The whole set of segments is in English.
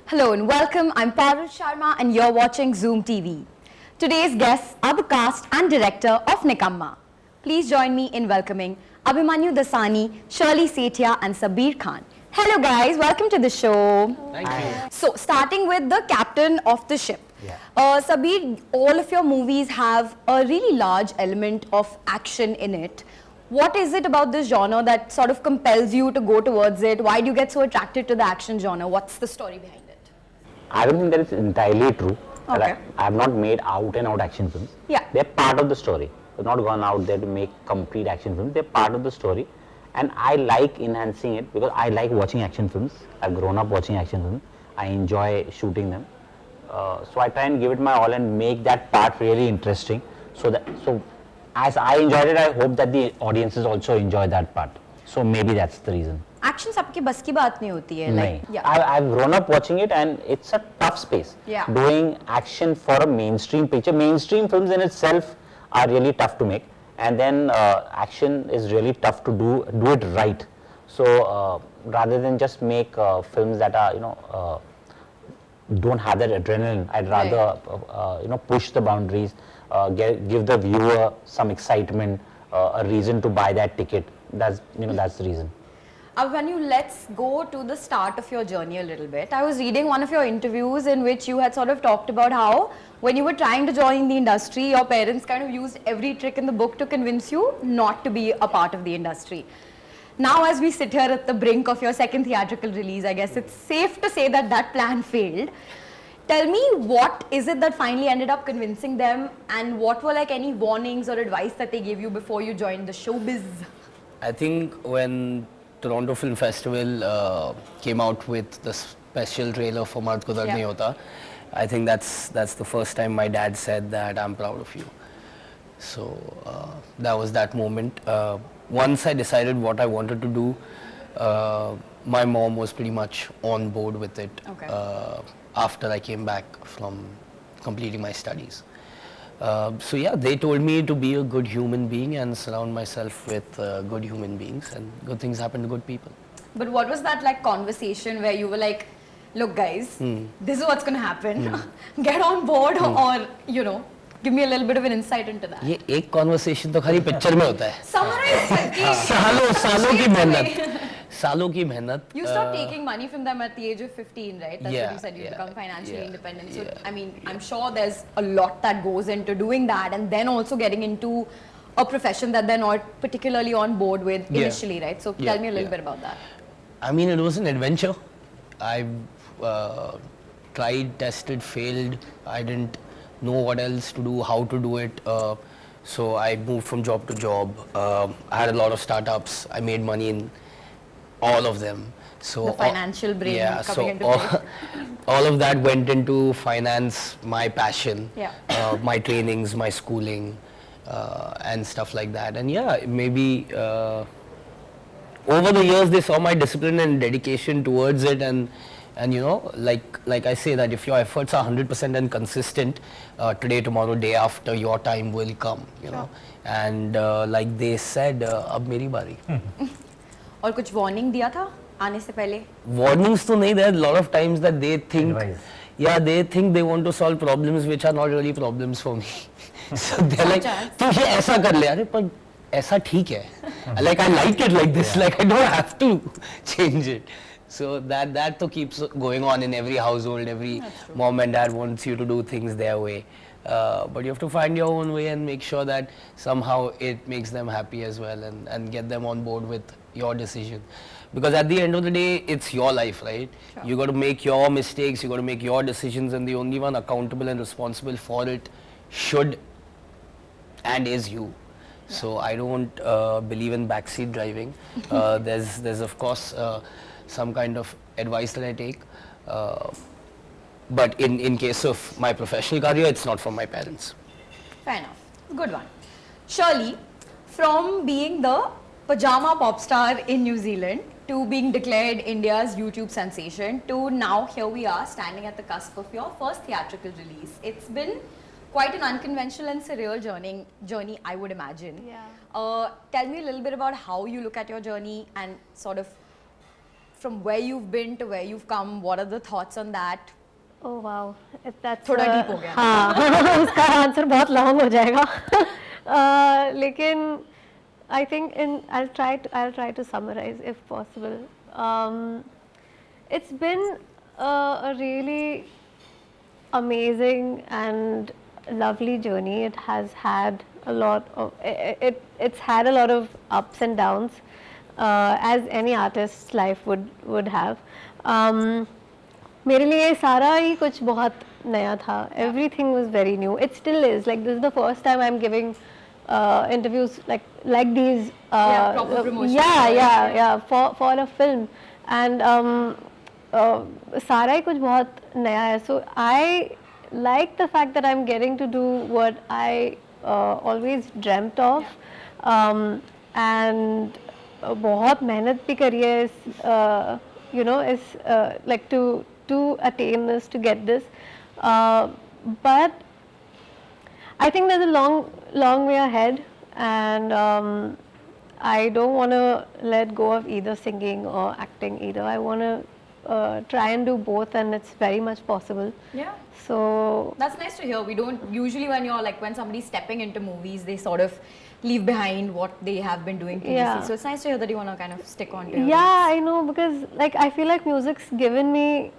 Hello and welcome. I'm Parul Sharma and you're watching Zoom TV. Today's guests are the cast and director of Nikamma. Please join me in welcoming Abhimanyu Dassani, Shirley Setia and Sabbir Khan. Hello guys, welcome to the show. Thank you. So starting with the captain of the ship. Sabbir, all of your movies have a really large element of action in it. What is it about this genre that sort of compels you to go towards it? Why do you get so attracted to the action genre? What's the story behind it? I don't think that it's entirely true. Okay. I have not made out and out action films. Yeah. They're part of the story. I've not gone out there to make complete action films. They're part of the story. And I like enhancing it because I like watching action films. I've grown up watching action films. I enjoy shooting them. So I try and give it my all and make that part really interesting. So as I enjoyed it, I hope that the audiences also enjoy that part. So maybe that's the reason. Action सबकी बस की बात नहीं होती है. Like, yeah. I've grown up watching it and it's a tough space. Yeah. Doing action for a mainstream picture. Mainstream films in itself are really tough to make, and then action is really tough to do it right. So rather than just make films that are don't have that adrenaline, I'd rather push the boundaries, give the viewer some excitement, a reason to buy that ticket. That's the reason. Abhimanyu, let's go to the start of your journey a little bit. I was reading one of your interviews in which you had sort of talked about how when you were trying to join the industry, your parents kind of used every trick in the book to convince you not to be a part of the industry. Now, as we sit here at the brink of your second theatrical release, I guess it's safe to say that that plan failed. Tell me, what is it that finally ended up convincing them, and what were like any warnings or advice that they gave you before you joined the showbiz? I think when Toronto Film Festival came out with the special trailer for Mard Kudar Nahi Hota, I think that's the first time my dad said that I'm proud of you. So that was that moment. Once I decided what I wanted to do, my mom was pretty much on board with it. Okay. After I came back from completing my studies. So yeah, they told me to be a good human being and surround myself with good human beings, and good things happen to good people. But what was that like conversation where you were like, look guys, this is what's going to happen, get on board, or give me a little bit of an insight into that. ये एक conversation तो खाली picture में होता है. Summarize करके. सालों की मेहनत. You stopped taking money from them at the age of 15, right? That's Yeah, what you said, you yeah, become financially yeah, independent. So, yeah. I mean, I'm sure there's a lot that goes into doing that, and then also getting into a profession that they're not particularly on board with initially, right? So tell me a little bit about that. I mean, it was an adventure. I tried, tested, failed. I didn't know what else to do, how to do it. So I moved from job to job. I had a lot of startups. I made money in all of them. So The financial brain coming into play. all of that went into finance, my passion, Yeah. my trainings, my schooling, and stuff like that. And yeah, maybe over the years they saw my discipline and dedication towards it, and like I say, that if your efforts are 100% and consistent, today, tomorrow, day after, your time will come, you know. And like they said, ab meri bari. और कुछ warning दिया था आने से पहले? Warnings तो नहीं, there are a lot of times that they think, they think they want to solve problems which are not really problems for me. So they're like, तू ये ऐसा कर ले, अरे पर ऐसा ठीक है. Like I like it like this, like I don't have to change it. So that to keeps going on in every household. Every mom and dad wants you to do things their way, but you have to find your own way and make sure that somehow it makes them happy as well, and get them on board with your decision. Because at the end of the day, it's your life, right? Sure. You got to make your mistakes, you got to make your decisions, and the only one accountable and responsible for it should and is you. So I don't believe in backseat driving. There's of course some kind of advice that I take, but in case of my professional career, it's not from my parents. Fair enough. Good one. Shirley, from being the pajama pop star in New Zealand to being declared India's YouTube sensation to now here we are standing at the cusp of your first theatrical release. It's been quite an unconventional and surreal journey, I would imagine. Yeah. Tell me a little bit about how you look at your journey and sort of from where you've been to where you've come, what are the thoughts on that? Oh wow, that's थोड़ा deep हो गया. हाँ उसका answer बहुत long हो जाएगा. लेकिन I think I'll try to summarize if possible. It's been a really amazing and lovely journey. It has had a lot of it's had a lot of ups and downs, as any artist's life would have. मेरे लिए सारा ही कुछ बहुत नया था. Everything was very new. It still is. Like this is the first time I'm giving interviews like these. Proper promotion. Yeah. For a film, and सारा ही कुछ बहुत नया है. So I like the fact that I'm getting to do what I always dreamt of, and बहुत मेहनत भी करी है इस is like to attain this, to get this, but I think there's a long way ahead, and I don't want to let go of either singing or acting either. I want to try and do both, and it's very much possible. Yeah. So That's nice to hear. We don't usually, when somebody's stepping into movies, they sort of leave behind what they have been doing previously. Yeah. So it's nice to hear that you want to kind of stick on to your yeah, I know, because I feel like music's given me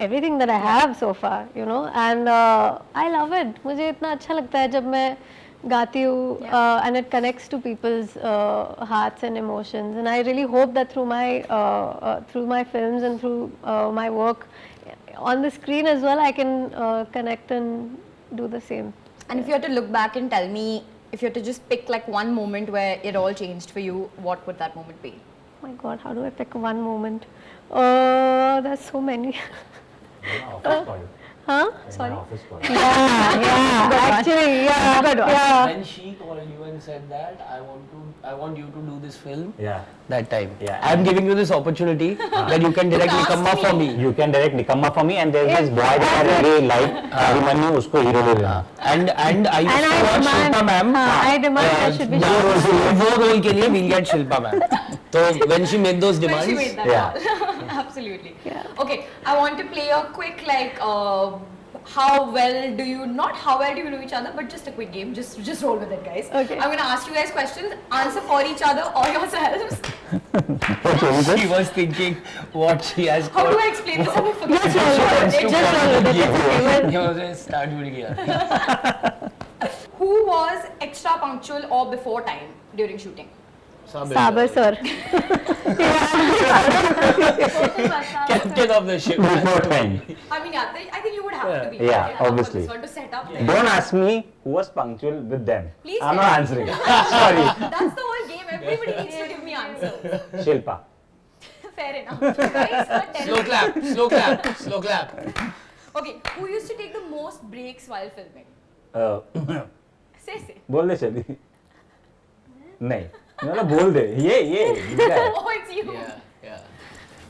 everything that I have so far, and I love it. मुझे इतना अच्छा लगता है जब मैं गाती हूँ, and it connects to people's hearts and emotions, and I really hope that through my films and through my work on the screen as well, I can connect and do the same. And if you had to look back and tell me, if you had to just pick like one moment where it all changed for you, what would that moment be? Oh my God, how do I pick one moment? There's so many. Huh? Sorry. Actually, yeah. When she called you and said that I want you to do this film. Yeah. That time. Yeah. I'm giving you this opportunity that you can direct Nikamma for me. You can direct Nikamma for me, and there's this boy that I really like, Abhimanyu, usko hero le lena. And I used to watch Shilpa ma'am. I demand that should be वो role के लिए we'll get Shilpa ma'am. So when she made those When demands, she made that call. Absolutely. Yeah. Okay, I want to play a quick how well do you know each other, but just a quick game. Just roll with it, guys. Okay. I'm gonna ask you guys questions. Answer for each other or yourselves. she was thinking what she has. How do I explain this? I'm gonna forget. Just start doing it. Who was extra punctual or before time during shooting? Sabbir sir. Captain of the ship. Before time. I mean, yeah, I think you would have to be. Yeah, okay, for obviously. This one to set up. Don't ask me who was punctual with them. Please I'm tell not me. answering. Sorry. That's the whole game. Everybody needs to give me answers. Shilpa. Fair enough. Guys, not Slow clap. Okay, who used to take the most breaks while filming? Say. बोल दे चली. नहीं. No, बोल दे. ये. Oh, it's you. Yeah.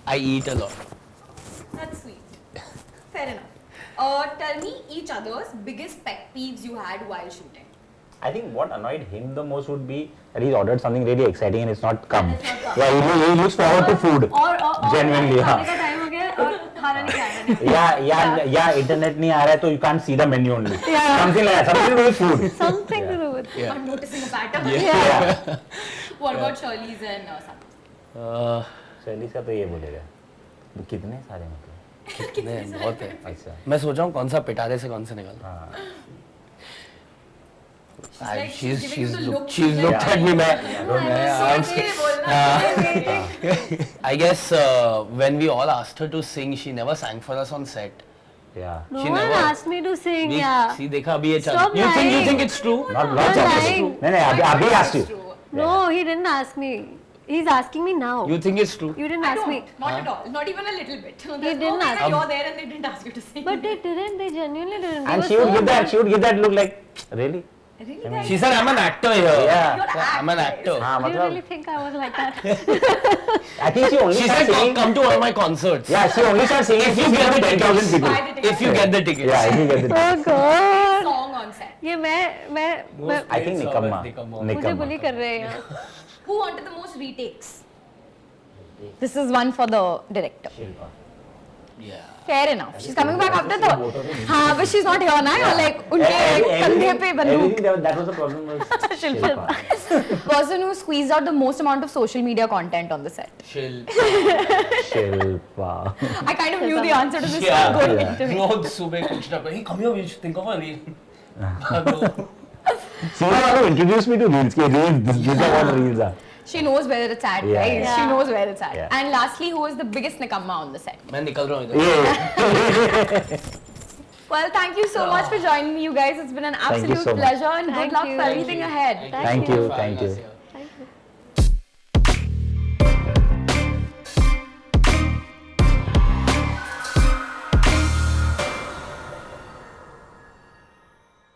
I eat a lot. That's sweet. Fair enough. Tell me each other's biggest pet peeves you had while shooting. I think what annoyed him the most would be that he's ordered something really exciting and it's not come. And it's not come. Yeah, he looks forward to food. Or Genuinely, खाने का time हो गया और खाना नहीं खाया मैंने. Yeah, internet नहीं आ रहा है तो you can't see the menu only. Yeah. Something like that. Something to do with food. Something to do with. Yeah. I'm noticing a pattern. Yeah. What about Shirley's and Sam? शैली का तो ये बोलेगा. कितने सारे मतलब? कितने बहुत है. अच्छा. मैं सोच रहा हूँ कौन सा पिटारे से कौन से निकल. हाँ. like she's giving you the look. She's She's looked like, at me. I guess when we all asked her to sing, she never sang for us on set. Yeah. No She one never- asked me to sing. Yeah. See, देखा अभी ये Stop चल. You lying. think it's true? Not Not just lying. true. नहीं अभी asked you. True. No, he didn't ask me. He's asking me now. You think it's true? You didn't I ask don't. me. Not at all. Not even a little bit. There's didn't no way ask. that you're there and they didn't ask you to sing. But they didn't. They genuinely didn't. They And were she would so give that. bad. She would give that look like really. Really? I mean, She said, I'm an actor here. Yeah. You're I'm an actor. हाँ Do you really मतलब. think I was like that? I think she only She started said, singing. come to all my concerts. Yeah, she only started singing. If you get the 10,000 people. Buy the tickets. If you get the tickets. Yeah, if you get the. Oh God. Song on set. ये मैं I think Nikamma. मुझे Nikamma. bully कर रहे हैं यहाँ. Who wanted the most retakes? This is one for the director. Yeah. Fair enough. She's coming back after the. हाँ, but she's not here now. Like उनके कंधे पे बंदूक. That was the problem. Was Shilpa. Person who squeezed out the most amount of social media content on the set. Shilpa. I kind of knew the answer to this Yeah. one going into it. रोज सुबह कुछ ना hey, come here, we should think of a reel. So you want to introduce me to reels. These are what reels are. She knows where it's at, Yeah. guys. She knows where it's at. Yeah. And lastly, who is the biggest Nikamma on the set? मैं निकल रहा हूँ इधर. Well, thank you so much for joining me, you guys. It's been an absolute so much. pleasure and good Thank luck you. for everything ahead. Thank you.